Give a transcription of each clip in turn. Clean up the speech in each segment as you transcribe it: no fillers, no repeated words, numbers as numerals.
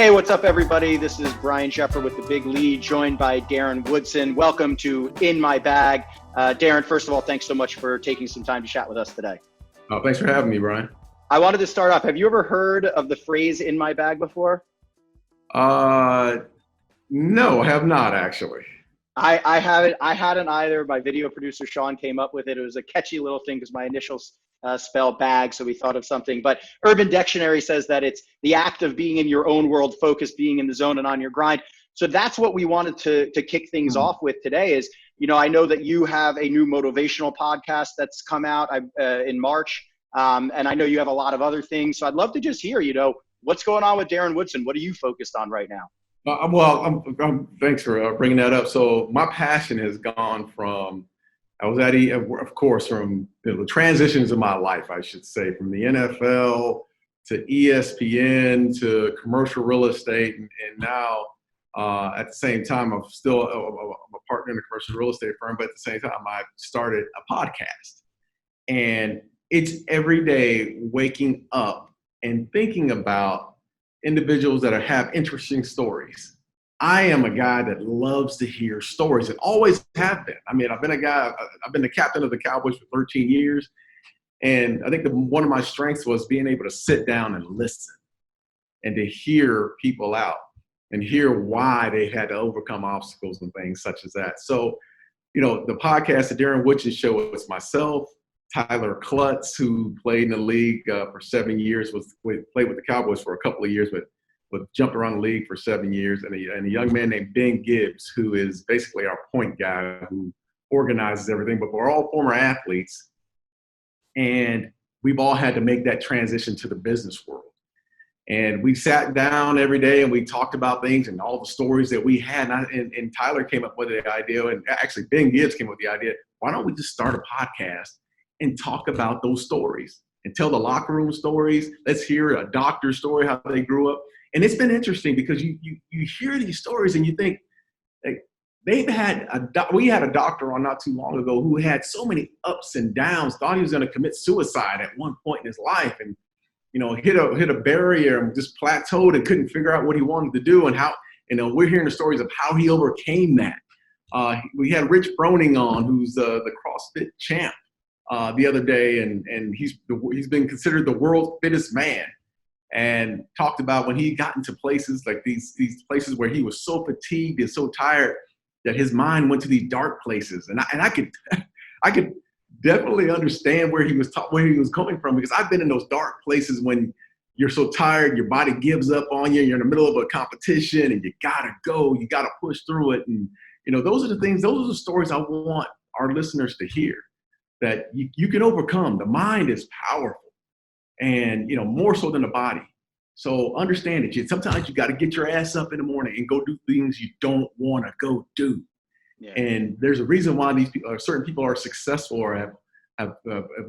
Hey, what's up, everybody? This is Brian Giuffra with The Big Lead, joined by Darren Woodson. Welcome to In My Bag. Darren, first of all, thanks so much for taking some time to chat with us today. Oh, thanks for having me, Brian. I wanted to start off. Have you ever heard of the phrase "in my bag" before? No, I have not actually. I haven't. I hadn't either. My video producer Sean came up with it. It was a catchy little thing because my initials spell bag, so we thought of something. But Urban Dictionary says that it's the act of being in your own world, focused, being in the zone, and on your grind. So that's what we wanted to kick things off with today. Is, you know, I know that you have a new motivational podcast that's come out in March, and I know you have a lot of other things. So I'd love to just hear, you know, what's going on with Darren Woodson. What are you focused on right now? Thanks for bringing that up. So my passion has gone from, of course, from the transitions of my life, I should say, from the NFL to ESPN to commercial real estate. And now, at the same time, I'm still I'm a partner in a commercial real estate firm, but at the same time, I started a podcast. And it's every day waking up and thinking about individuals that have interesting stories. I am a guy that loves to hear stories and always have been. I mean, I've been the captain of the Cowboys for 13 years. And I think one of my strengths was being able to sit down and listen and to hear people out and hear why they had to overcome obstacles and things such as that. So, you know, the podcast, the Darren Woodson Show, was myself, Tyler Klutz, who played in the league for 7 years, played with the Cowboys for a couple of years, but jumped around the league for 7 years, and a young man named Ben Gibbs, who is basically our point guy who organizes everything. But we're all former athletes, and we've all had to make that transition to the business world. And we sat down every day and we talked about things and all the stories that we had. And Tyler came up with the idea, and actually Ben Gibbs came up with the idea, why don't we just start a podcast and talk about those stories and tell the locker room stories. Let's hear a doctor's story, how they grew up. And it's been interesting because you hear these stories and you think, like, we had a doctor on not too long ago who had so many ups and downs, thought he was going to commit suicide at one point in his life, and, you know, hit a barrier and just plateaued and couldn't figure out what he wanted to do, and how, you know, we're hearing the stories of how he overcame that. We had Rich Froning on, who's the CrossFit champ, the other day, and he's been considered the world's fittest man, and talked about when he got into places like these places where he was so fatigued and so tired that his mind went to these dark places, and I could definitely understand where he was coming from, because I've been in those dark places when you're so tired, your body gives up on you, you're in the middle of a competition, and you gotta go, you gotta push through it, and, you know, those are the stories I want our listeners to hear. That you can overcome. The mind is powerful, and, you know, more so than the body. So understand it. Sometimes you got to get your ass up in the morning and go do things you don't want to go do. Yeah. And there's a reason why these people, or certain people, are successful or have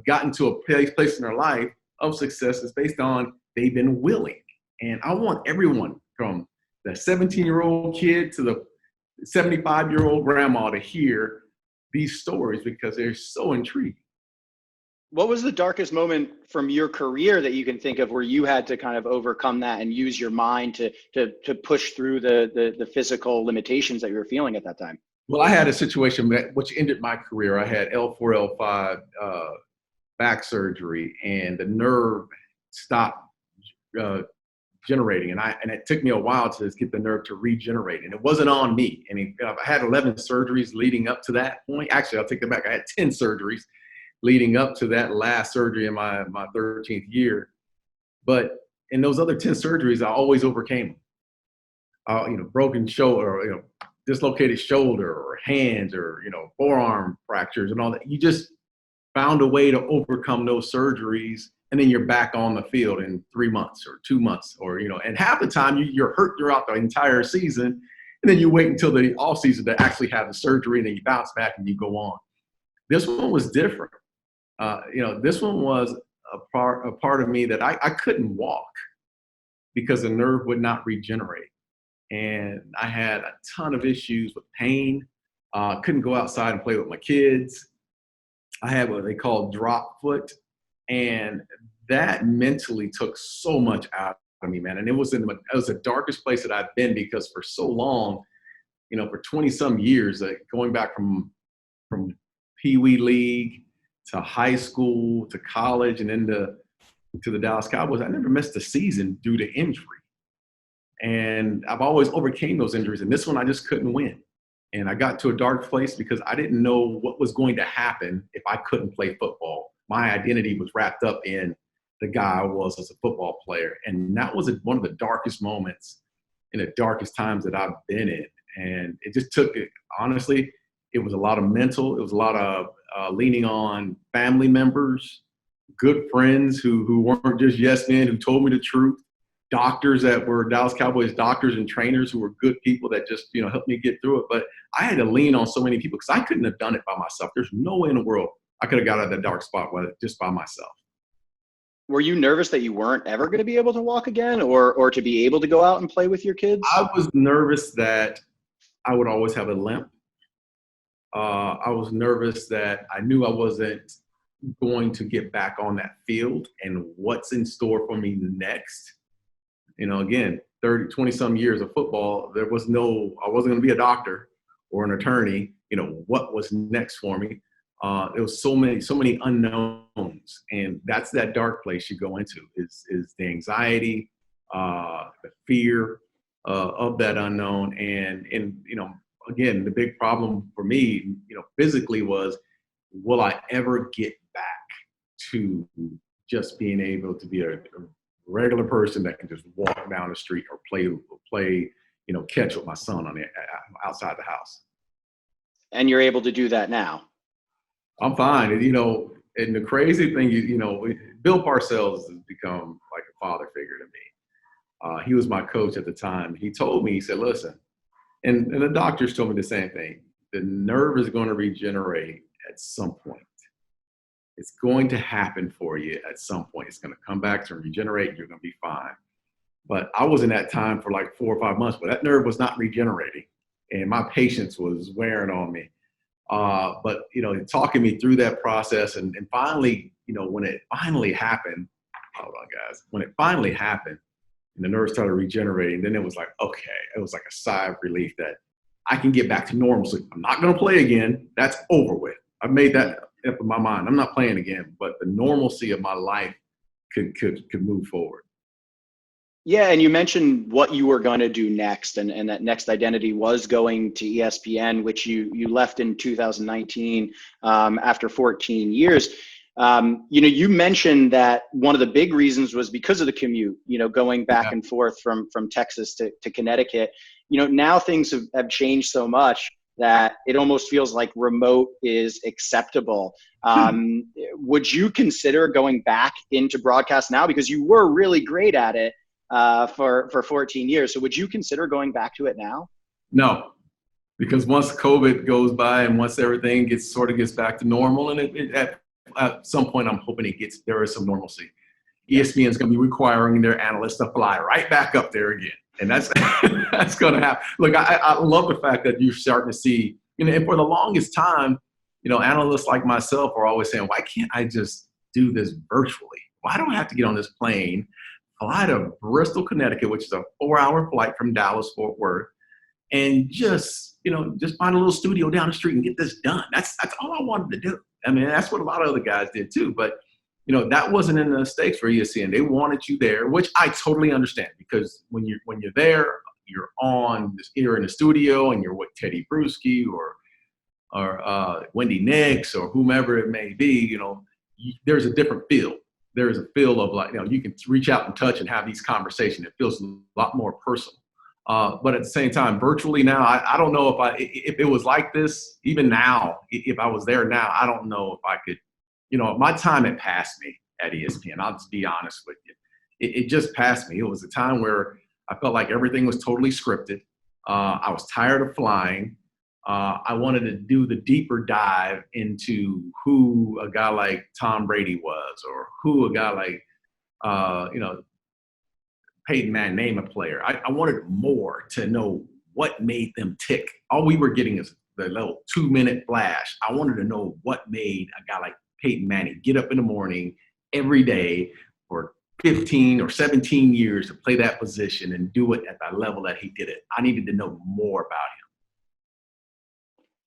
gotten to a place in their life of success is based on they've been willing. And I want everyone, from the 17-year-old kid to the 75-year-old grandma, to hear these stories because they're so intriguing. What was the darkest moment from your career that you can think of where you had to kind of overcome that and use your mind to push through the physical limitations that you were feeling at that time? Well, I had a situation which ended my career. I had L4, L5 back surgery, and the nerve stopped generating, and it took me a while to get the nerve to regenerate, and it wasn't on me. I mean, I had 11 surgeries leading up to that point. Actually, I'll take that back. I had 10 surgeries leading up to that last surgery in my 13th year. But in those other 10 surgeries, I always overcame them. You know, broken shoulder, or, you know, dislocated shoulder, or hands, or, you know, forearm fractures and all that. You just found a way to overcome those surgeries, and then you're back on the field in 3 months or 2 months, or, you know, and half the time you're hurt throughout the entire season, and then you wait until the off season to actually have the surgery, and then you bounce back and you go on. This one was different. You know, this one was a part of me that I couldn't walk because the nerve would not regenerate. And I had a ton of issues with pain. Couldn't go outside and play with my kids. I had what they call drop foot. And that mentally took so much out of me, man. And it was the darkest place that I've been, because for so long, for 20 some years, going back from Pee Wee League to high school to college and then to the Dallas Cowboys, I never missed a season due to injury. And I've always overcame those injuries. And this one, I just couldn't win. And I got to a dark place because I didn't know what was going to happen if I couldn't play football. My identity was wrapped up in the guy I was as a football player. And that was one of the darkest moments in the darkest times that I've been in. And it just took it, honestly, it was a lot of mental, it was a lot of leaning on family members, good friends who weren't just yes men, who told me the truth, doctors that were Dallas Cowboys doctors and trainers who were good people that just, helped me get through it. But I had to lean on so many people because I couldn't have done it by myself. There's no way in the world I could have got out of that dark spot just by myself. Were you nervous that you weren't ever going to be able to walk again, or to be able to go out and play with your kids? I was nervous that I would always have a limp. I was nervous that I knew I wasn't going to get back on that field and what's in store for me next. Again, 20 some years of football, I wasn't going to be a doctor or an attorney. What was next for me? There was so many unknowns, and that's that dark place you go into is the anxiety, the fear of that unknown. And again, the big problem for me, physically was, will I ever get back to just being able to be a regular person that can just walk down the street or play, catch with my son outside the house. And you're able to do that now. I'm fine. And, and the crazy thing, Bill Parcells has become like a father figure to me. He was my coach at the time. He told me, he said, listen, and the doctors told me the same thing. The nerve is going to regenerate at some point. It's going to happen for you at some point. It's going to come back to regenerate. And you're going to be fine. But I was in that time for like 4 or 5 months, but that nerve was not regenerating. And my patience was wearing on me. But, talking me through that process and finally, when it finally happened, hold on guys, when it finally happened and the nerves started regenerating, then it was like, okay, it was like a sigh of relief that I can get back to normalcy. I'm not going to play again. That's over with. I've made that up in my mind. I'm not playing again, but the normalcy of my life could move forward. Yeah, and you mentioned what you were going to do next, and that next identity was going to ESPN, which you left in 2019 after 14 years. You mentioned that one of the big reasons was because of the commute, going back and forth from Texas to Connecticut. Now things have changed so much that it almost feels like remote is acceptable. Would you consider going back into broadcast now? Because you were really great at it for 14 years. So would you consider going back to it now? No, because once COVID goes by and once everything gets back to normal, and at some point I'm hoping there is some normalcy. ESPN is going to be requiring their analysts to fly right back up there again. And that's that's going to happen. Look, I love the fact that you're starting to see, and for the longest time, analysts like myself are always saying, why can't I just do this virtually? Why don't I have to get on this plane, fly to Bristol, Connecticut, which is a 4-hour flight from Dallas, Fort Worth, and just find a little studio down the street and get this done. That's all I wanted to do. I mean, that's what a lot of other guys did too. But that wasn't in the stakes for ESPN. They wanted you there, which I totally understand, because when you're there, you're in the studio and you're with Teddy Bruschi or Wendy Nix or whomever it may be. There's a different feel. There's a feel of like, you can reach out and touch and have these conversations. It feels a lot more personal. But at the same time, virtually now, I don't know if it was like this, even now, if I was there now, I don't know if I could, my time had passed me at ESPN. I'll just be honest with you. It just passed me. It was a time where I felt like everything was totally scripted. I was tired of flying. I wanted to do the deeper dive into who a guy like Tom Brady was, or who a guy like, Peyton Manning, name a player. I wanted more to know what made them tick. All we were getting is the little 2-minute flash. I wanted to know what made a guy like Peyton Manning get up in the morning every day for 15 or 17 years to play that position and do it at the level that he did it. I needed to know more about him.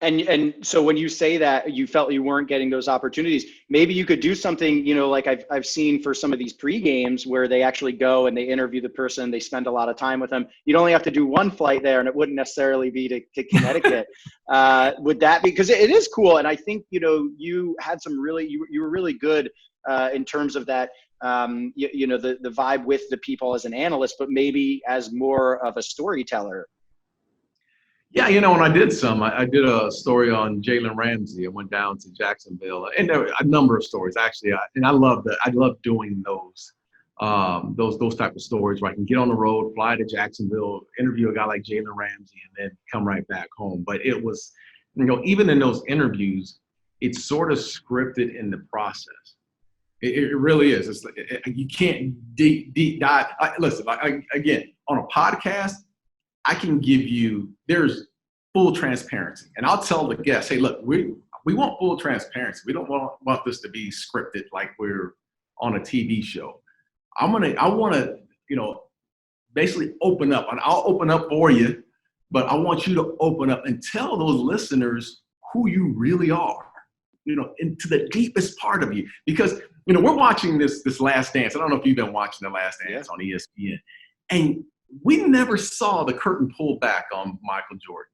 And so when you say that you felt you weren't getting those opportunities, maybe you could do something, like I've seen for some of these pre-games where they actually go and they interview the person, they spend a lot of time with them. You'd only have to do one flight there, and it wouldn't necessarily be to Connecticut. Would that be, because it is cool, and I think you had some really you were really good in terms of that, the vibe with the people as an analyst, but maybe as more of a storyteller. Yeah, when I did I did a story on Jalen Ramsey. I went down to Jacksonville, and there were a number of stories actually. I love that. I love doing those type of stories where I can get on the road, fly to Jacksonville, interview a guy like Jalen Ramsey, and then come right back home. But it was, even in those interviews, it's sort of scripted in the process. It really is. It's like, you can't deep dive. Listen, again, on a podcast, I can give you, there's full transparency. And I'll tell the guests, hey, look, we want full transparency. We don't want this to be scripted like we're on a TV show. I want to, basically open up. And I'll open up for you, but I want you to open up and tell those listeners who you really are, into the deepest part of you. Because, we're watching this Last Dance. I don't know if you've been watching the Last Dance on ESPN. And we never saw the curtain pulled back on Michael Jordan,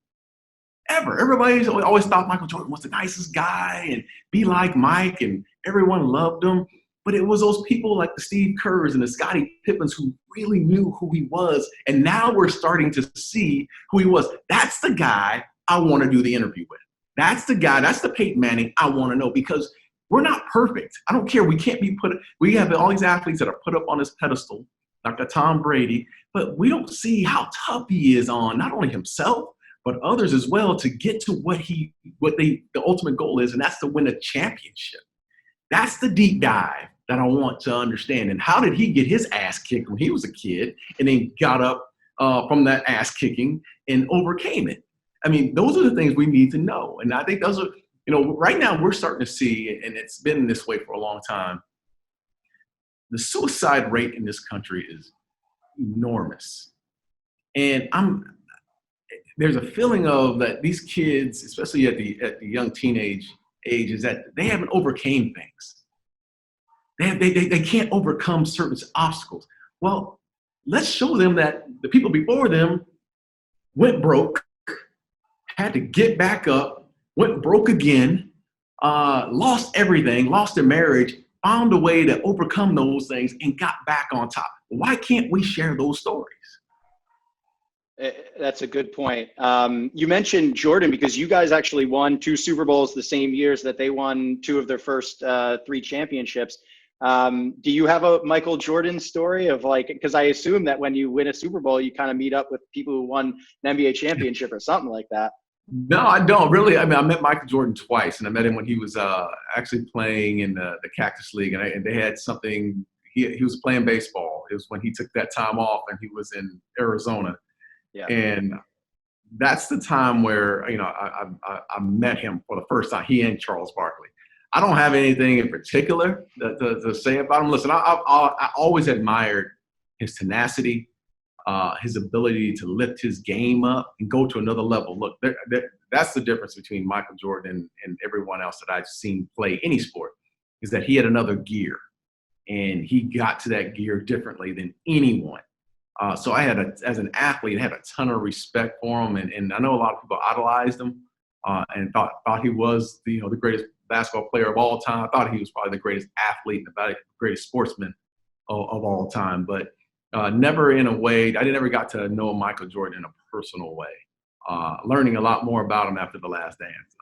ever. Everybody always thought Michael Jordan was the nicest guy and be like Mike, and everyone loved him. But it was those people like the Steve Kerrs and the Scottie Pippens who really knew who he was. And now we're starting to see who he was. That's the guy I want to do the interview with. That's the guy, that's the Peyton Manning I want to know, because we're not perfect. I don't care. We have all these athletes that are put up on this pedestal, like a Tom Brady, but we don't see how tough he is on not only himself, but others as well, to get to the ultimate goal is, and that's to win a championship. That's the deep dive that I want to understand. And how did he get his ass kicked when he was a kid and then got up from that ass kicking and overcame it? I mean, those are the things we need to know. And I think those are, right now we're starting to see, and it's been this way for a long time, the suicide rate in this country is enormous. And there's a feeling of that these kids, especially at the young teenage age, is that they haven't overcame things. They can't overcome certain obstacles. Well, let's show them that the people before them went broke, had to get back up, went broke again, lost everything, lost their marriage, found a way to overcome those things and got back on top. Why can't we share those stories? That's a good point. You mentioned Jordan because you guys actually won 2 Super Bowls the same years that they won 2 of their first 3 championships. Do you have a Michael Jordan story of because I assume that when you win a Super Bowl, you kind of meet up with people who won an NBA championship or something like that? No, I don't really. I mean, I met Michael Jordan twice, and I met him when he was actually playing in the Cactus League, and they had something. He was playing baseball. It was when he took that time off, and he was in Arizona. Yeah. And that's the time where I met him for the first time. He and Charles Barkley. I don't have anything in particular to say about him. Listen, I always admired his tenacity. His ability to lift his game up and go to another level. Look, that's the difference between Michael Jordan and everyone else that I've seen play any sport, is that he had another gear, and he got to that gear differently than anyone. So I as an athlete, I had a ton of respect for him, and I know a lot of people idolized him and thought he was the greatest basketball player of all time. I thought he was probably the greatest athlete and the greatest sportsman of all time, but never in a way. I never got to know Michael Jordan in a personal way. Learning a lot more about him after The Last Dance.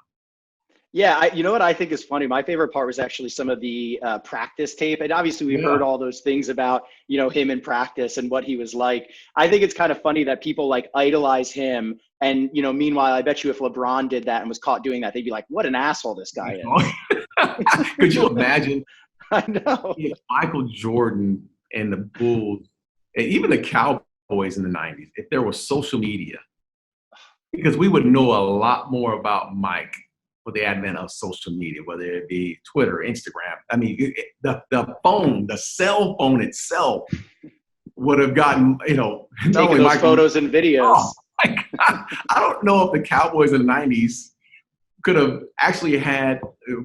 Yeah, you know what I think is funny? My favorite part was actually some of the practice tape. And obviously we've heard all those things about, him in practice and what he was like. I think it's kind of funny that people idolize him. And, meanwhile, I bet you if LeBron did that and was caught doing that, they'd be like, what an asshole this guy is. Could you imagine? I know. If Michael Jordan and the Bulls, and even the Cowboys in the 90s, if there was social media, because we would know a lot more about Mike with the advent of social media, whether it be Twitter, Instagram. I mean, the cell phone itself would have gotten, not Taking only those photos and videos. Oh, my God. I don't know if the Cowboys in the 90s could have actually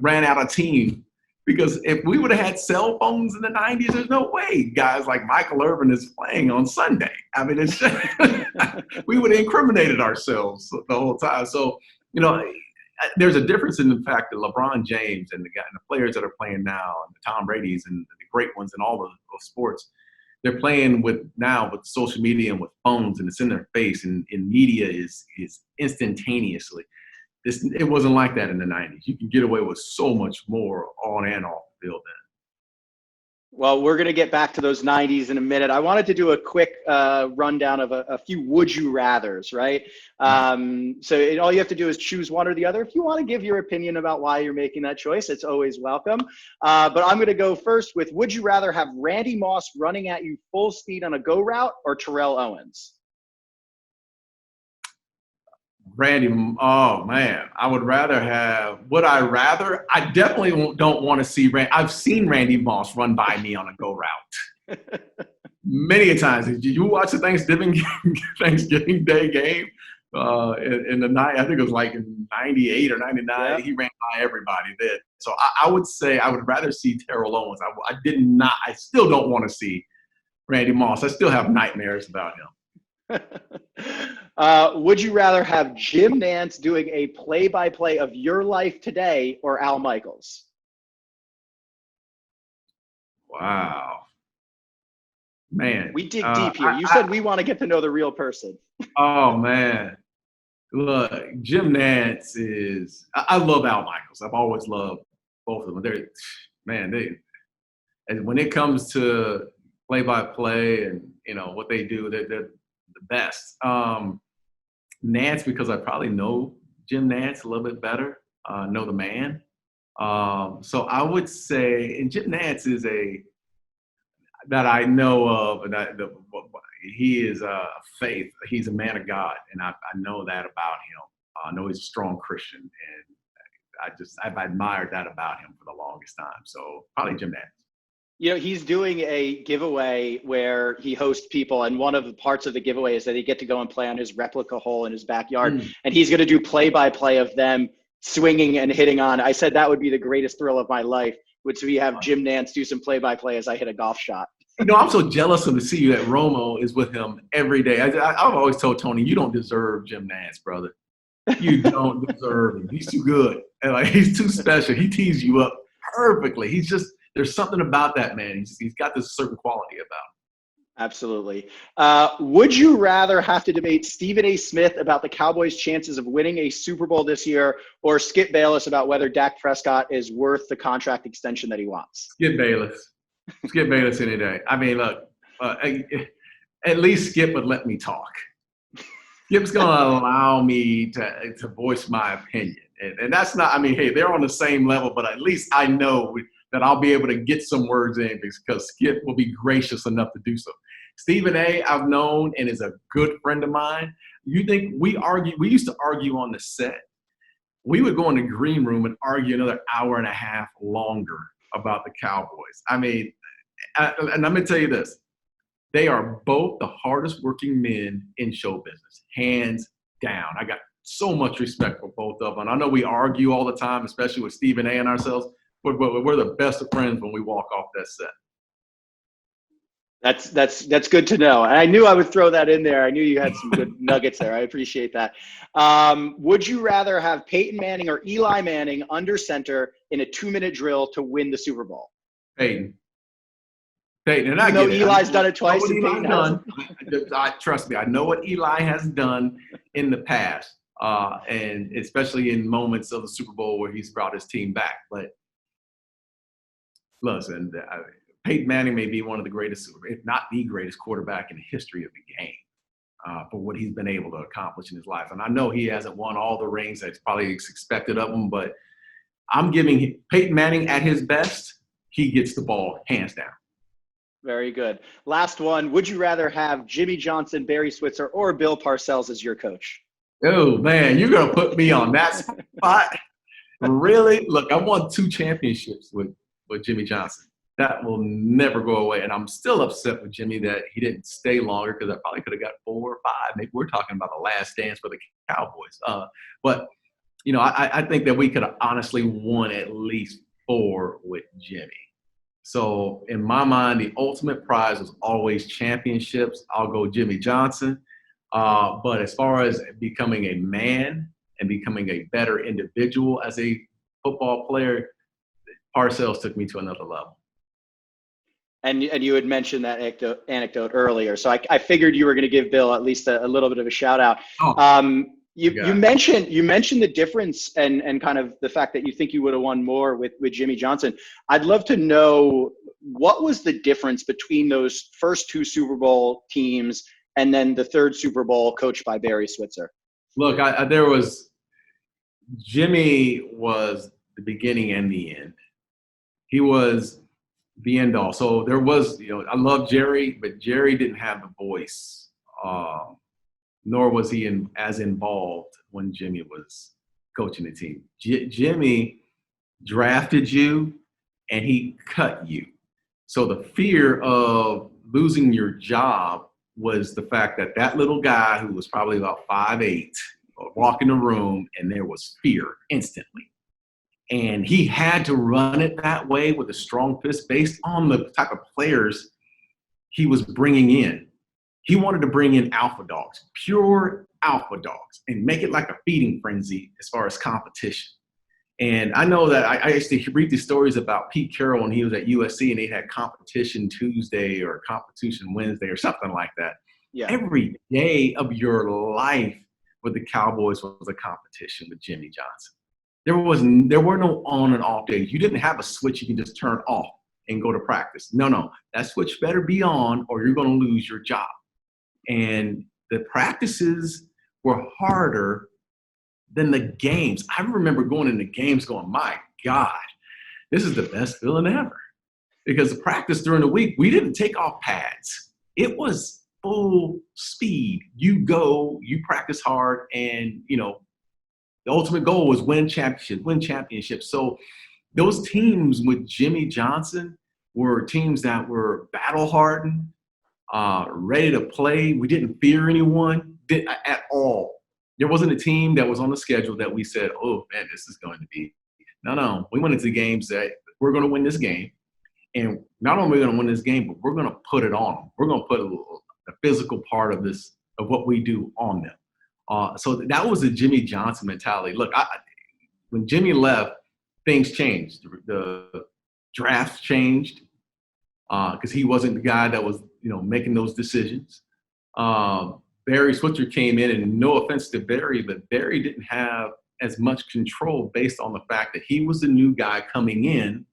ran out a team, because if we would have had cell phones in the 90s, there's no way guys like Michael Irvin is playing on Sunday. I mean, it's we would have incriminated ourselves the whole time. So, there's a difference in the fact that LeBron James and the players that are playing now, and the Tom Brady's and the great ones in all of sports, they're playing with social media and with phones, and it's in their face, and media is instantaneously. It wasn't like that in the 90s. You can get away with so much more on and off the field then. Well, we're going to get back to those 90s in a minute. I wanted to do a quick rundown of a few would you rathers, right? So all you have to do is choose one or the other. If you want to give your opinion about why you're making that choice, it's always welcome. But I'm going to go first with, would you rather have Randy Moss running at you full speed on a go route or Terrell Owens? Randy, oh man, I definitely don't want to see I've seen Randy Moss run by me on a go route many a times. Did you watch the Thanksgiving Day game in the night? I think it was like in 98 or 99. Yeah. He ran by everybody then. So I would say I would rather see Terrell Owens. I still don't want to see Randy Moss. I still have nightmares about him. Would you rather have Jim Nantz doing a play-by-play of your life today or Al Michaels? Wow. Man. We dig deep here. You said we want to get to know the real person. Oh, man. Look, Jim Nantz is – I love Al Michaels. I've always loved both of them. And when it comes to play-by-play and, what they do, they're the best. Nantz, because I probably know Jim Nantz a little bit better, know the man. So I would say, and Jim Nantz is that I know of, and he is a faith. He's a man of God, and I know that about him. I know he's a strong Christian, and I've admired that about him for the longest time. So probably Jim Nantz. He's doing a giveaway where he hosts people, and one of the parts of the giveaway is that they get to go and play on his replica hole in his backyard, and he's going to do play-by-play of them swinging and hitting on. I said that would be the greatest thrill of my life, would we have Jim Nantz do some play-by-play as I hit a golf shot. I'm so jealous of to see you that Romo is with him every day. I've always told Tony, you don't deserve Jim Nantz, brother. You don't deserve him. He's too good. And he's too special. He tees you up perfectly. There's something about that man. He's got this certain quality about him. Absolutely. Would you rather have to debate Stephen A. Smith about the Cowboys' chances of winning a Super Bowl this year, or Skip Bayless about whether Dak Prescott is worth the contract extension that he wants? Skip Bayless. Skip Bayless any day. I mean, look, at least Skip would let me talk. Skip's going to allow me to voice my opinion. And that's not, hey, they're on the same level, but at least I know that I'll be able to get some words in because Skip will be gracious enough to do so. Stephen A. I've known and is a good friend of mine. You think we used to argue on the set. We would go in the green room and argue another hour and a half longer about the Cowboys. And I'm going to tell you this. They are both the hardest working men in show business, hands down. I got so much respect for both of them. I know we argue all the time, especially with Stephen A. and ourselves. But we're the best of friends when we walk off that set. That's good to know. And I knew I would throw that in there. I knew you had some good nuggets there. I appreciate that. Would you rather have Peyton Manning or Eli Manning under center in a 2-minute drill to win the Super Bowl? Peyton. And I know Eli's done it twice. And Peyton hasn't. Trust me, I know what Eli has done in the past, and especially in moments of the Super Bowl where he's brought his team back. But listen, Peyton Manning may be one of the greatest, if not the greatest quarterback in the history of the game for what he's been able to accomplish in his life. And I know he hasn't won all the rings that's probably expected of him, but I'm giving Peyton Manning at his best, he gets the ball hands down. Very good. Last one. Would you rather have Jimmy Johnson, Barry Switzer, or Bill Parcells as your coach? Oh, man, you're going to put me on that spot. Really? Look, I won 2 championships with Jimmy Johnson. That will never go away. And I'm still upset with Jimmy that he didn't stay longer because I probably could have got 4 or 5. Maybe we're talking about the last dance for the Cowboys. But, I think that we could have honestly won at least 4 with Jimmy. So in my mind, the ultimate prize was always championships. I'll go Jimmy Johnson. But as far as becoming a man and becoming a better individual as a football player, Parcells took me to another level. And you had mentioned that anecdote earlier, so I figured you were going to give Bill at least a little bit of a shout out. You mentioned the difference and kind of the fact that you think you would have won more with Jimmy Johnson. I'd love to know what was the difference between those first 2 Super Bowl teams and then the 3rd Super Bowl coached by Barry Switzer. Look, Jimmy was the beginning and the end. He was the end all. So there was, I love Jerry, but Jerry didn't have the voice, nor was he as involved when Jimmy was coaching the team. Jimmy drafted you and he cut you. So the fear of losing your job was the fact that little guy who was probably about 5'8" walked in the room and there was fear instantly. And he had to run it that way with a strong fist based on the type of players he was bringing in. He wanted to bring in alpha dogs, pure alpha dogs, and make it like a feeding frenzy as far as competition. And I know that I used to read these stories about Pete Carroll when he was at USC and they had competition Tuesday or competition Wednesday or something like that. Yeah. Every day of your life with the Cowboys was a competition with Jimmy Johnson. There were no on and off days. You didn't have a switch you can just turn off and go to practice. No. That switch better be on or you're going to lose your job. And the practices were harder than the games. I remember going into games going, my God, this is the best feeling ever. Because the practice during the week, we didn't take off pads. It was full speed. You go, you practice hard, and, the ultimate goal was win championships. So those teams with Jimmy Johnson were teams that were battle-hardened, ready to play. We didn't fear anyone at all. There wasn't a team that was on the schedule that we said, oh, man, this is going to be. No. We went into games that we're going to win this game. And not only are we going to win this game, but we're going to put it on them. We're going to put a physical part of what we do on them. So that was the Jimmy Johnson mentality. Look, when Jimmy left, things changed. The draft changed because he wasn't the guy that was, making those decisions. Barry Switzer came in, and no offense to Barry, but Barry didn't have as much control based on the fact that he was the new guy coming in,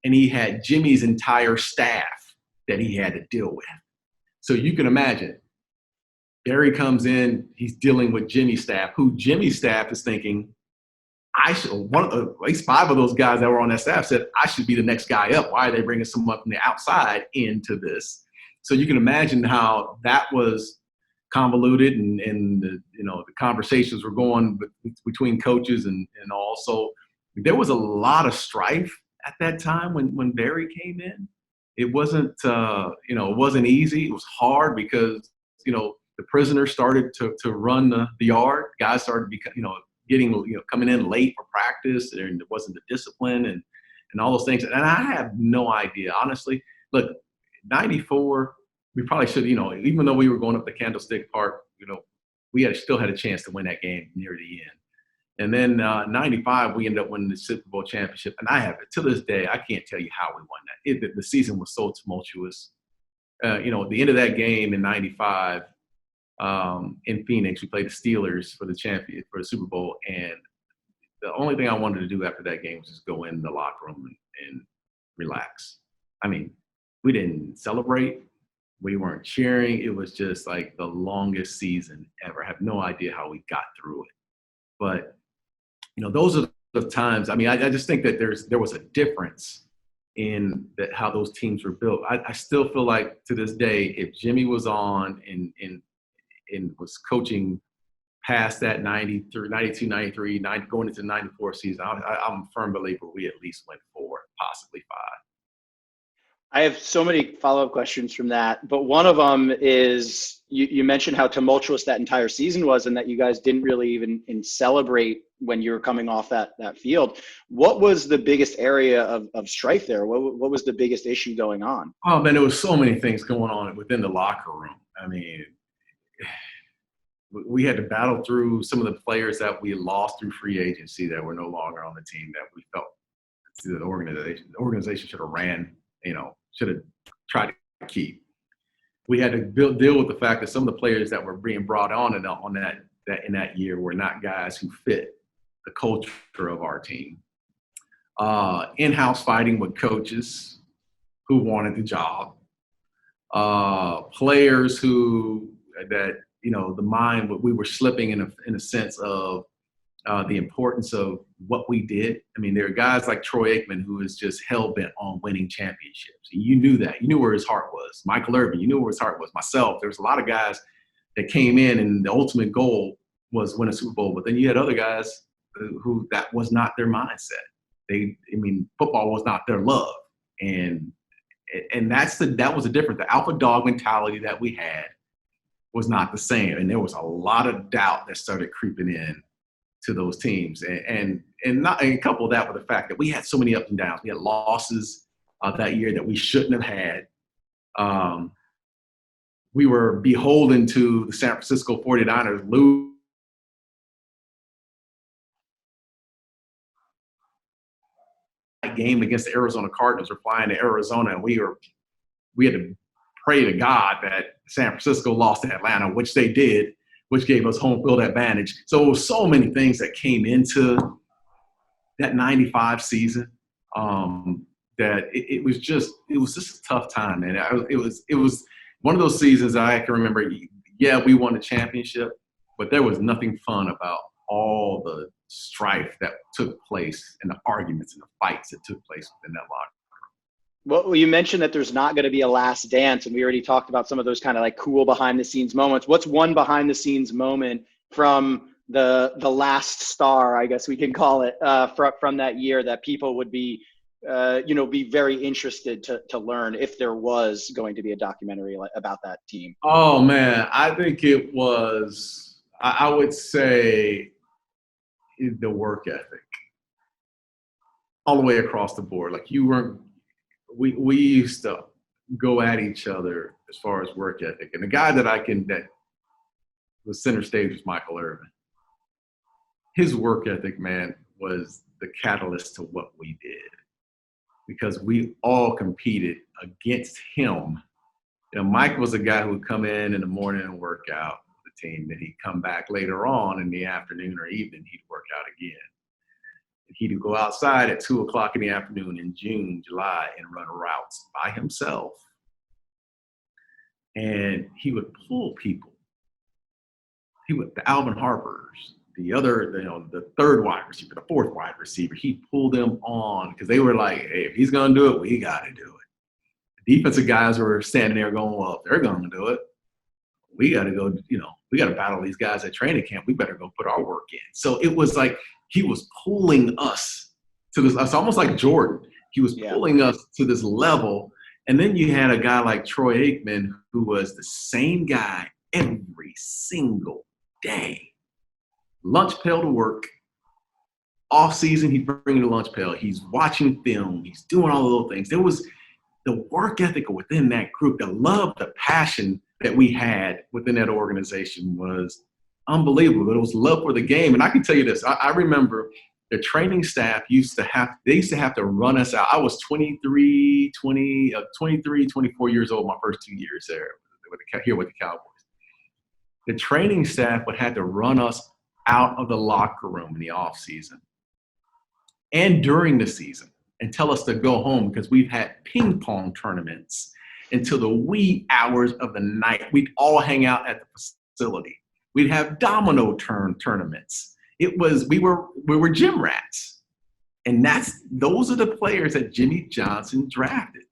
and he had Jimmy's entire staff that he had to deal with. So you can imagine, Barry comes in, he's dealing with Jimmy's staff, who Jimmy's staff is thinking, at least 5 of those guys that were on that staff said, I should be the next guy up. Why are they bringing someone from the outside into this? So you can imagine how that was convoluted and the conversations were going between coaches and all. So there was a lot of strife at that time when Barry came in. It wasn't, it wasn't easy. It was hard because, the prisoners started to run the yard. Guys started coming in late for practice, and there wasn't the discipline and all those things. And I have no idea, honestly. Look, 94, we probably should, even though we were going up the Candlestick Park, we still had a chance to win that game near the end. And then 95, we ended up winning the Super Bowl championship. And to this day, I can't tell you how we won that. The season was so tumultuous. At the end of that game in 95, in Phoenix, we played the Steelers for the Super Bowl, and the only thing I wanted to do after that game was just go in the locker room and relax. I mean, we didn't celebrate, we weren't cheering. It was just like the longest season ever. I have no idea how we got through it, but those are the times. I mean, I just think that there was a difference in how those teams were built. I still feel like to this day, if Jimmy was on and was coaching past that 93, 92, 93, going into the 94 season, I'm a firm believer we at least went 4, possibly 5. I have so many follow-up questions from that, but one of them is you mentioned how tumultuous that entire season was and that you guys didn't really even celebrate when you were coming off that field. What was the biggest area of strife there? What was the biggest issue going on? Oh, man, there was so many things going on within the locker room. I mean, we had to battle through some of the players that we lost through free agency that were no longer on the team that we felt the organization should have ran, should have tried to keep. We had to deal with the fact that some of the players that were being brought on in that year were not guys who fit the culture of our team. In-house fighting with coaches who wanted the job. Players we were slipping in a sense of the importance of what we did. I mean, there are guys like Troy Aikman who is just hell-bent on winning championships. And you knew that. You knew where his heart was. Michael Irvin, you knew where his heart was. Myself, there was a lot of guys that came in and the ultimate goal was win a Super Bowl. But then you had other guys who that was not their mindset. Football was not their love. And that was the difference. The alpha dog mentality that we had was not the same. And there was a lot of doubt that started creeping in to those teams. And couple that with the fact that we had so many ups and downs. We had losses that year that we shouldn't have had. We were beholden to the San Francisco 49ers lose game against the Arizona Cardinals. We're flying to Arizona, and we had to pray to God that San Francisco lost to Atlanta, which they did, which gave us home field advantage. So it was so many things that came into that 95 season that it was just a tough time, man. It was one of those seasons I can remember. Yeah, we won the championship, but there was nothing fun about all the strife that took place and the arguments and the fights that took place within that locker room. Well, you mentioned that there's not going to be a last dance, and we already talked about some of those kind of like cool behind the scenes moments. What's one behind the scenes moment from the last star, I guess we can call it, from that year that people would be very interested to learn if there was going to be a documentary about that team? Oh man, I think it was, I would say, the work ethic all the way across the board. Like we used to go at each other as far as work ethic. And the guy that was center stage was Michael Irvin. His work ethic, man, was the catalyst to what we did, because we all competed against him. Mike was a guy who would come in the morning and work out with the team. Then he'd come back later on in the afternoon or evening, he'd work out again. He'd go outside at 2:00 in the afternoon in June, July, and run routes by himself. And he would pull people. The Alvin Harpers, the third wide receiver, the fourth wide receiver, he pulled them on because they were like, hey, if he's going to do it, we got to do it. The defensive guys were standing there going, well, if they're going to do it, we got to go, we got to battle these guys at training camp. We better go put our work in. So it was like he was pulling us to this. It's almost like Jordan. He was pulling us to this level. And then you had a guy like Troy Aikman, who was the same guy every single day. Lunch pail to work. Off season, he'd bring the lunch pail. He's watching film. He's doing all of those things. There was the work ethic within that group, the love, the passion that we had within that organization was unbelievable. It was love for the game. And I can tell you this, I remember the training staff used to have to run us out. I was 23, 24 years old my first 2 years there here with the Cowboys. The training staff would have to run us out of the locker room in the off season and during the season and tell us to go home because we've had ping pong tournaments until the wee hours of the night. We'd all hang out at the facility. We'd have domino tournaments. We were gym rats. And those are the players that Jimmy Johnson drafted.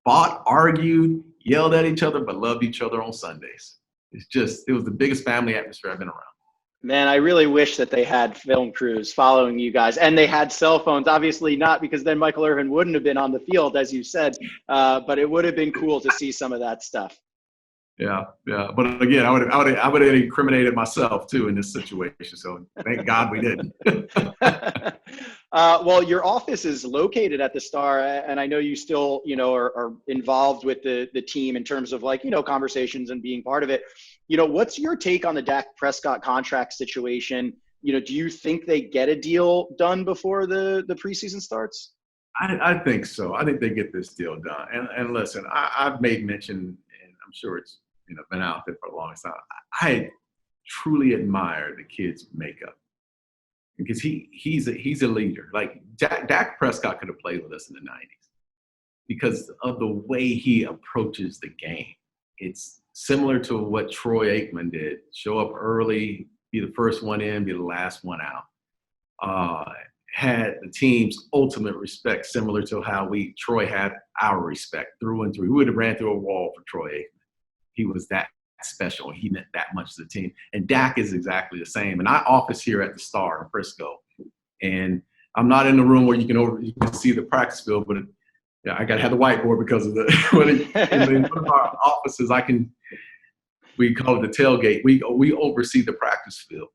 Fought, argued, yelled at each other, but loved each other on Sundays. It was the biggest family atmosphere I've been around. Man, I really wish that they had film crews following you guys, and they had cell phones. Obviously not, because then Michael Irvin wouldn't have been on the field, as you said. But it would have been cool to see some of that stuff. Yeah, yeah. But again, I would have incriminated myself too in this situation. So thank God we didn't. Well, your office is located at the Star, and I know you still, are involved with the team in terms of, like, conversations and being part of it. What's your take on the Dak Prescott contract situation? Do you think they get a deal done before the preseason starts? I think so. I think they get this deal done. And listen, I've made mention, and I'm sure it's been out there for a long time. I truly admire the kid's makeup because he's a leader. Like Dak Prescott could have played with us in the '90s because of the way he approaches the game. It's similar to what Troy Aikman did: show up early, be the first one in, be the last one out. Had the team's ultimate respect, similar to how Troy had our respect through and through. We would have ran through a wall for Troy Aikman. He was that special. He meant that much to the team. And Dak is exactly the same. And I office here at the Star in Frisco, and I'm not in the room where you can see the practice field, but I got to have the whiteboard because of in one of our offices, we call it the tailgate. We oversee the practice field.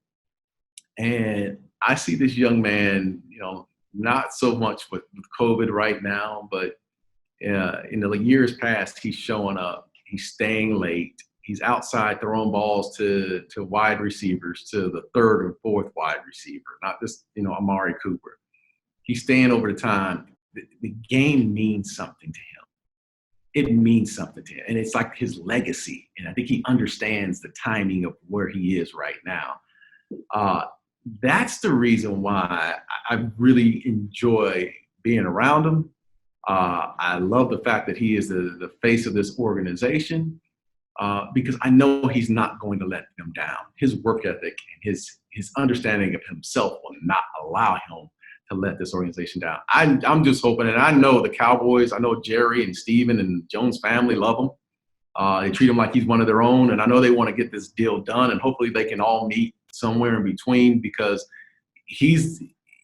And I see this young man, not so much with COVID right now, but in the years past, he's showing up. He's staying late. He's outside throwing balls to wide receivers, to the third and fourth wide receiver, not just, Amari Cooper. He's staying over the time. The game means something to him. It means something to him. And it's like his legacy. And I think he understands the timing of where he is right now. That's the reason why I really enjoy being around him. I love the fact that he is the face of this organization because I know he's not going to let them down. His work ethic and his understanding of himself will not allow him to let this organization down. I'm just hoping, and I know the Cowboys, I know Jerry and Steven and Jones family love him. They treat him like he's one of their own, and I know they want to get this deal done, and hopefully they can all meet somewhere in between because he's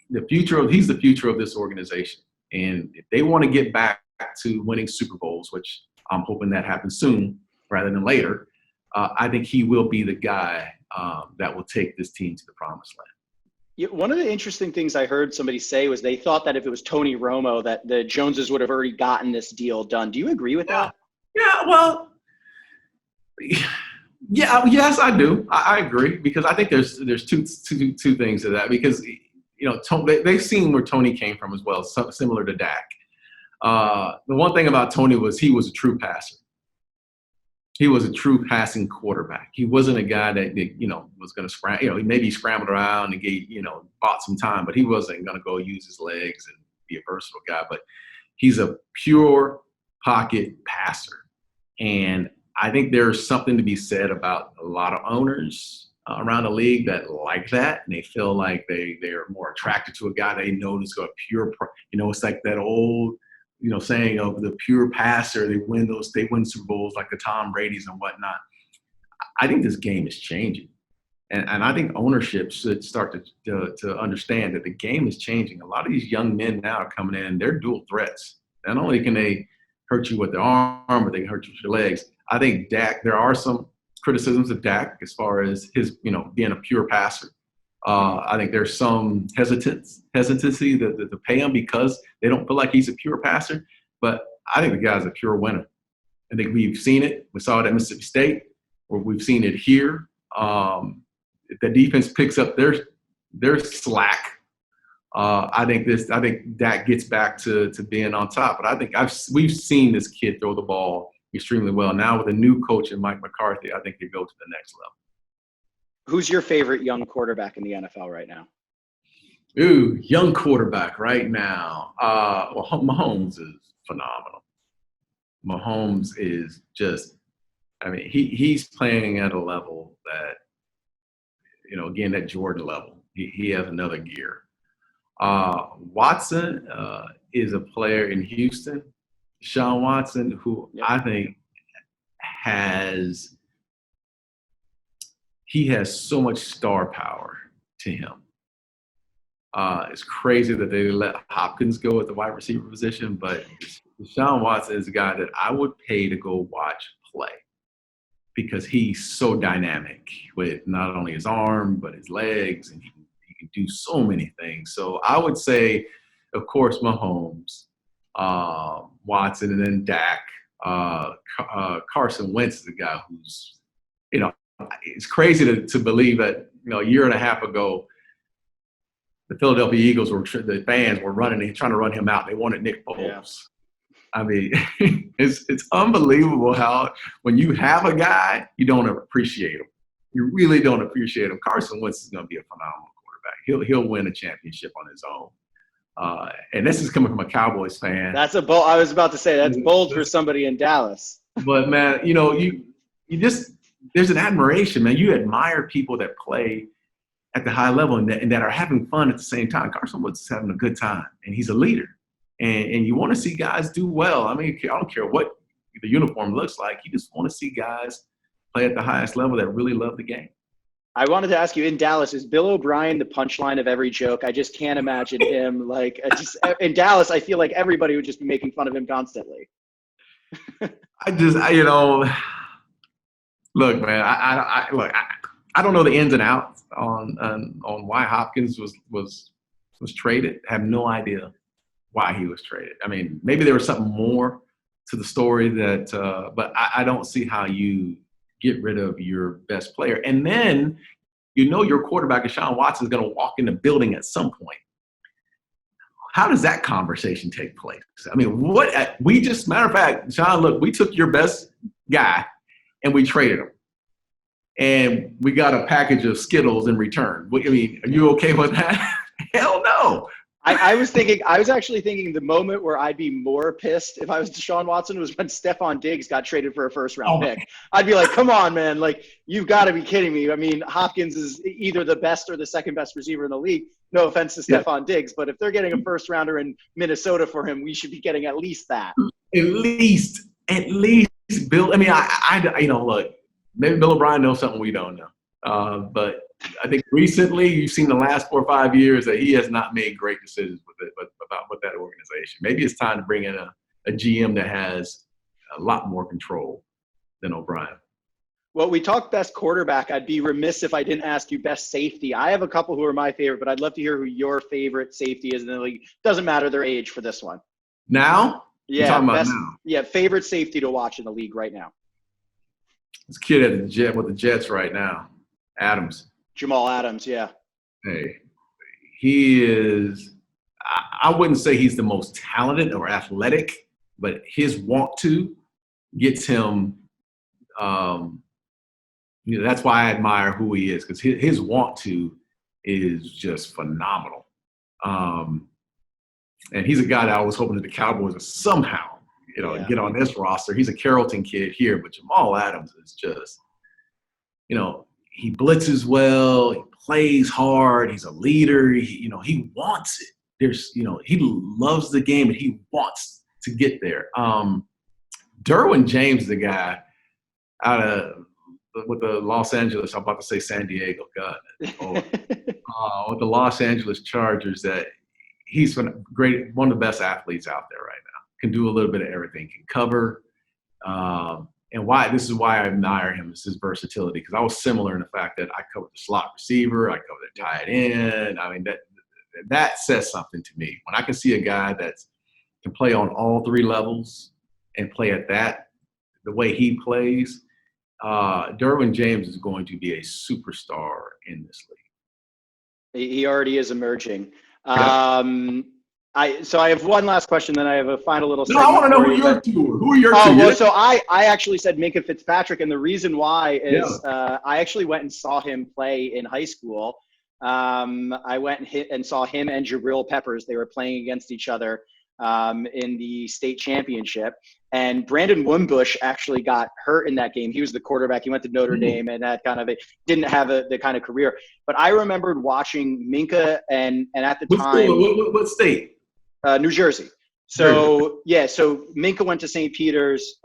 the future of this organization. And if they want to get back to winning Super Bowls, which I'm hoping that happens soon rather than later, I think he will be the guy that will take this team to the promised land. Yeah, one of the interesting things I heard somebody say was they thought that if it was Tony Romo, that the Joneses would have already gotten this deal done. Do you agree with that? Yeah, well, yeah, yes, I do. I agree because I think there's two things to that because they've seen where Tony came from as well, similar to Dak. The one thing about Tony was he was a true passer. He was a true passing quarterback. He wasn't a guy that was going to scramble. Maybe he scrambled around and bought some time, but he wasn't going to go use his legs and be a versatile guy. But he's a pure pocket passer, and I think there's something to be said about a lot of owners around the league that like that, and they feel like they're more attracted to a guy they know is a pure. It's like that old saying of the pure passer. They win Super Bowls like the Tom Brady's and whatnot. I think this game is changing, and I think ownership should start to understand that the game is changing. A lot of these young men now are coming in; they're dual threats. Not only can they hurt you with their arm, but they can hurt you with your legs. I think Dak. There are some criticisms of Dak as far as his, being a pure passer. I think there's some hesitancy to pay him because they don't feel like he's a pure passer. But I think the guy's a pure winner. I think we've seen it. We saw it at Mississippi State, or we've seen it here. If the defense picks up their slack, I think Dak gets back to being on top. But I think we've seen this kid throw the ball extremely well. Now with a new coach in Mike McCarthy, I think they go to the next level. Who's your favorite young quarterback in the NFL right now? Ooh, young quarterback right now. Well, Mahomes is phenomenal. Mahomes is just, he's playing at a level that, again, that Jordan level. He has another gear. Watson is a player in Houston, Deshaun Watson, who I think he has so much star power to him. It's crazy that they let Hopkins go at the wide receiver position, but Deshaun Watson is a guy that I would pay to go watch play because he's so dynamic with not only his arm, but his legs, and he can do so many things. So I would say, of course, Mahomes, Watson, and then Dak. Carson Wentz is a guy who's, it's crazy to believe that, a year and a half ago, the Philadelphia Eagles the fans were trying to run him out. They wanted Nick Foles. Yeah. I mean, it's unbelievable how when you have a guy, you don't appreciate him. You really don't appreciate him. Carson Wentz is going to be a phenomenal quarterback. He'll win a championship on his own. And this is coming from a Cowboys fan. That's a bold. I was about to say that's bold for somebody in Dallas. But man, you just there's an admiration, man. You admire people that play at the high level and that are having fun at the same time. Carson Wentz is having a good time, and he's a leader. And you want to see guys do well. I mean, I don't care what the uniform looks like. You just want to see guys play at the highest level that really love the game. I wanted to ask you, in Dallas, is Bill O'Brien the punchline of every joke? I just can't imagine him in Dallas. I feel like everybody would just be making fun of him constantly. Look, man. I don't know the ins and outs on why Hopkins was traded. I have no idea why he was traded. I mean, maybe there was something more to the story but I don't see how you get rid of your best player. And then, your quarterback, Deshaun Watson, is going to walk in the building at some point. How does that conversation take place? I mean, matter of fact, Sean, look, we took your best guy and we traded him. And we got a package of Skittles in return. I mean, are you okay with that? Hell no. I was actually thinking the moment where I'd be more pissed if I was Deshaun Watson was when Stephon Diggs got traded for a first-round pick. I'd be like, come on, man. Like, you've got to be kidding me. I mean, Hopkins is either the best or the second-best receiver in the league. No offense to Stephon Diggs, but if they're getting a first-rounder in Minnesota for him, we should be getting at least that. At least, Bill. I mean, look, maybe Bill O'Brien knows something we don't know. But I think recently you've seen the last 4 or 5 years that he has not made great decisions about that organization. Maybe it's time to bring in a GM that has a lot more control than O'Brien. Well, we talked best quarterback. I'd be remiss if I didn't ask you best safety. I have a couple who are my favorite, but I'd love to hear who your favorite safety is in the league. Doesn't matter their age for this one. Now? Yeah, you're talking about now. Yeah, favorite safety to watch in the league right now. This kid with the Jets right now, Adams. Jamal Adams, yeah. Hey, he is – I wouldn't say he's the most talented or athletic, but his want to gets him that's why I admire who he is, because his want to is just phenomenal. And he's a guy that I was hoping that the Cowboys would somehow, get on this roster. He's a Carrollton kid here, but Jamal Adams is just, he blitzes well, he plays hard, he's a leader, he wants it. He loves the game and he wants to get there. Derwin James is a guy with the Los Angeles, I'm about to say San Diego, God, with the Los Angeles Chargers, that he's great, one of the best athletes out there right now. Can do a little bit of everything, can cover. And this is why I admire him, is his versatility, because I was similar in the fact that I covered the slot receiver, I covered the tight end. I mean, that says something to me. When I can see a guy that can play on all three levels and play at the way he plays, Derwin James is going to be a superstar in this league. He already is emerging. Yeah. So I have one last question, then I have a final little segment. No, I want to know who your two are. Who are your two? Well, so I actually said Minkah Fitzpatrick, and the reason why is I actually went and saw him play in high school. I went and saw him and Jabril Peppers. They were playing against each other in the state championship. And Brandon Wimbush actually got hurt in that game. He was the quarterback. He went to Notre Dame, and that kind of didn't have the kind of career. But I remembered watching Minkah, and at the time, what state? New Jersey. So Minkah went to St. Peter's.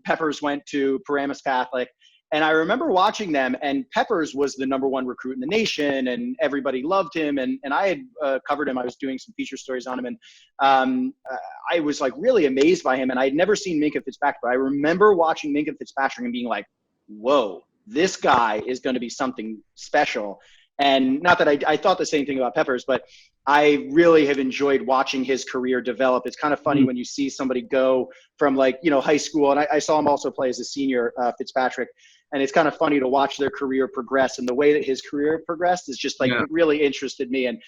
Peppers went to Paramus Catholic. And I remember watching them, and Peppers was the #1 recruit in the nation, and everybody loved him. And I had covered him. I was doing some feature stories on him, and I was like really amazed by him. And I had never seen Minkah Fitzpatrick, but I remember watching Minkah Fitzpatrick and being like, whoa, this guy is going to be something special. And not that I thought the same thing about Peppers, but I really have enjoyed watching his career develop. It's kind of funny when you see somebody go from like, high school, and I saw him also play as a senior, Fitzpatrick, and it's kind of funny to watch their career progress, and the way that his career progressed is just like, it really interested me. And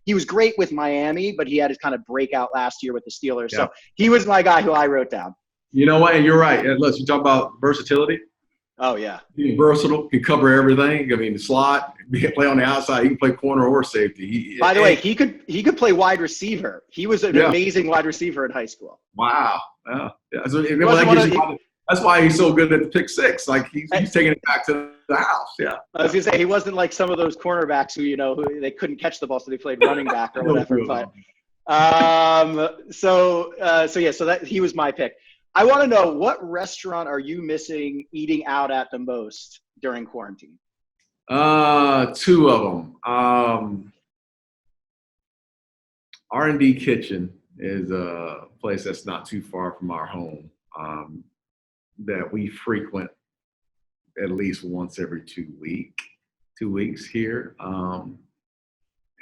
he was great with Miami, but he had his kind of breakout last year with the Steelers. So he was my guy who I wrote down. You know what? And you're right. And look, you talk about versatility. Oh, yeah. He's versatile. Can cover everything. I mean, the slot, he can play on the outside. He can play corner or safety. By the way, he could play wide receiver. He was an amazing wide receiver in high school. Wow. Yeah. So, that's why he's so good at the pick six. Like he's taking it back to the house. Yeah. I was gonna say he wasn't like some of those cornerbacks who they couldn't catch the ball, so they played running back or whatever. But so that he was my pick. I want to know, what restaurant are you missing eating out at the most during quarantine? Two of them. R&D Kitchen is a place that's not too far from our home, that we frequent at least once every 2 weeks here.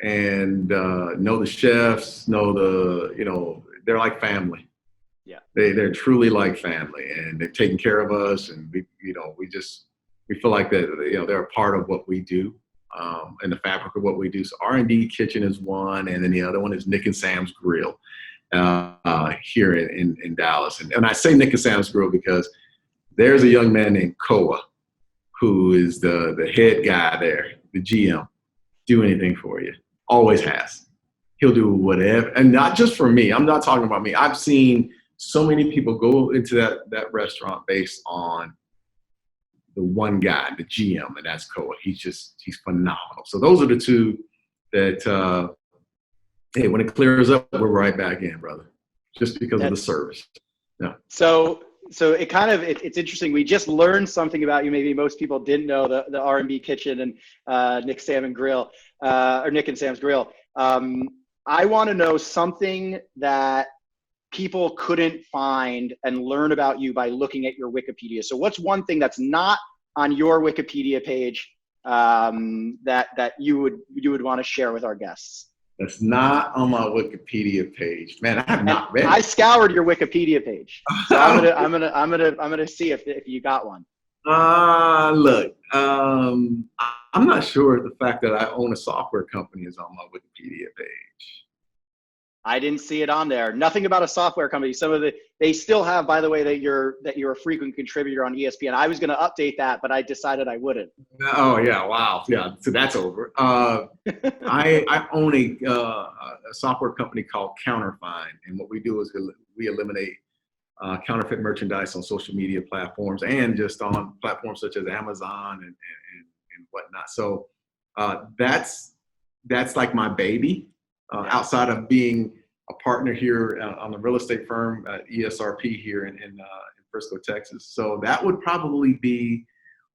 And know the chefs, they're like family. Yeah. They're truly like family, and they're taking care of us, and we feel like that, they're a part of what we do, and the fabric of what we do. So R&D Kitchen is one, and then the other one is Nick and Sam's Grill here in Dallas. And I say Nick and Sam's Grill because there's a young man named Koa who is the head guy there, the GM. Do anything for you. Always has. He'll do whatever, and not just for me. I'm not talking about me. I've seen so many people go into that restaurant based on the one guy, the GM, and that's Koa. He's phenomenal. So those are the two that, hey, when it clears up, we're right back in, brother, just because of the service. Yeah. So it's interesting. We just learned something about you. Maybe most people didn't know the R&B Kitchen and Nick and Sam's Grill. I want to know something that people couldn't find and learn about you by looking at your Wikipedia. So what's one thing that's not on your Wikipedia page that you would want to share with our guests? That's not on my Wikipedia page, man. I have not read it. I scoured your Wikipedia page, so I'm gonna see if you got one. Look, I'm not sure the fact that I own a software company is on my Wikipedia page. I didn't see it on there. Nothing about a software company. They still have, by the way, that you're a frequent contributor on ESPN. I was going to update that, but I decided I wouldn't. Oh yeah, wow, yeah. So that's over. I own a software company called Counterfine, and what we do is we eliminate counterfeit merchandise on social media platforms and just on platforms such as Amazon and whatnot. So that's like my baby. Outside of being a partner here on the real estate firm ESRP here in Frisco, Texas. So that would probably be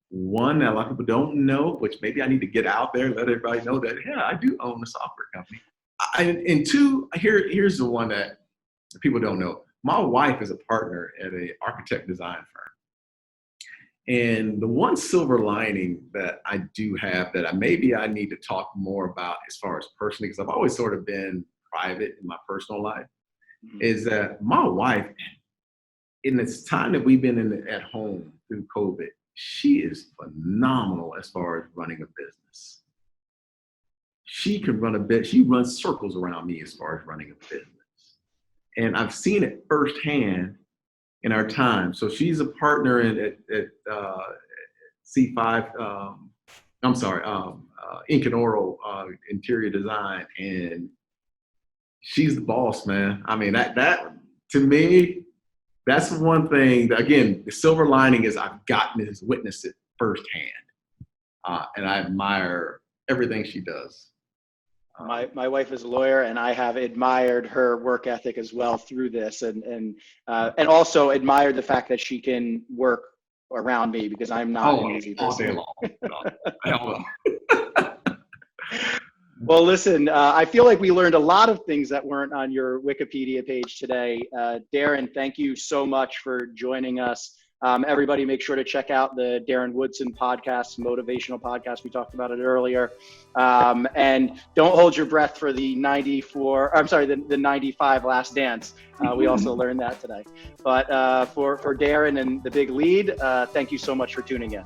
one that a lot of people don't know, which maybe I need to get out there and let everybody know that, yeah, I do own a software company. And two, here's the one that people don't know. My wife is a partner at an architect design firm. And the one silver lining that I do have that maybe I need to talk more about as far as personally, because I've always sort of been private in my personal life, is that my wife, in this time that we've been at home through COVID, she is phenomenal as far as running a business. She can run a bit. She runs circles around me as far as running a business. And I've seen it firsthand in our time. So she's a partner at C5, Ink and Oral interior design, and she's the boss, man. I mean, that to me, that's one thing that, again, the silver lining is I've gotten to witness it firsthand, and I admire everything she does. My wife is a lawyer, and I have admired her work ethic as well through this, and also admired the fact that she can work around me because I'm not an easy all day person. long. Hell no. Well, listen, I feel like we learned a lot of things that weren't on your Wikipedia page today. Darren, thank you so much for joining us. Everybody make sure to check out the Darren Woodson podcast, motivational podcast. We talked about it earlier. And don't hold your breath for the 95 Last Dance. We also learned that today. But for Darren and the big lead, thank you so much for tuning in.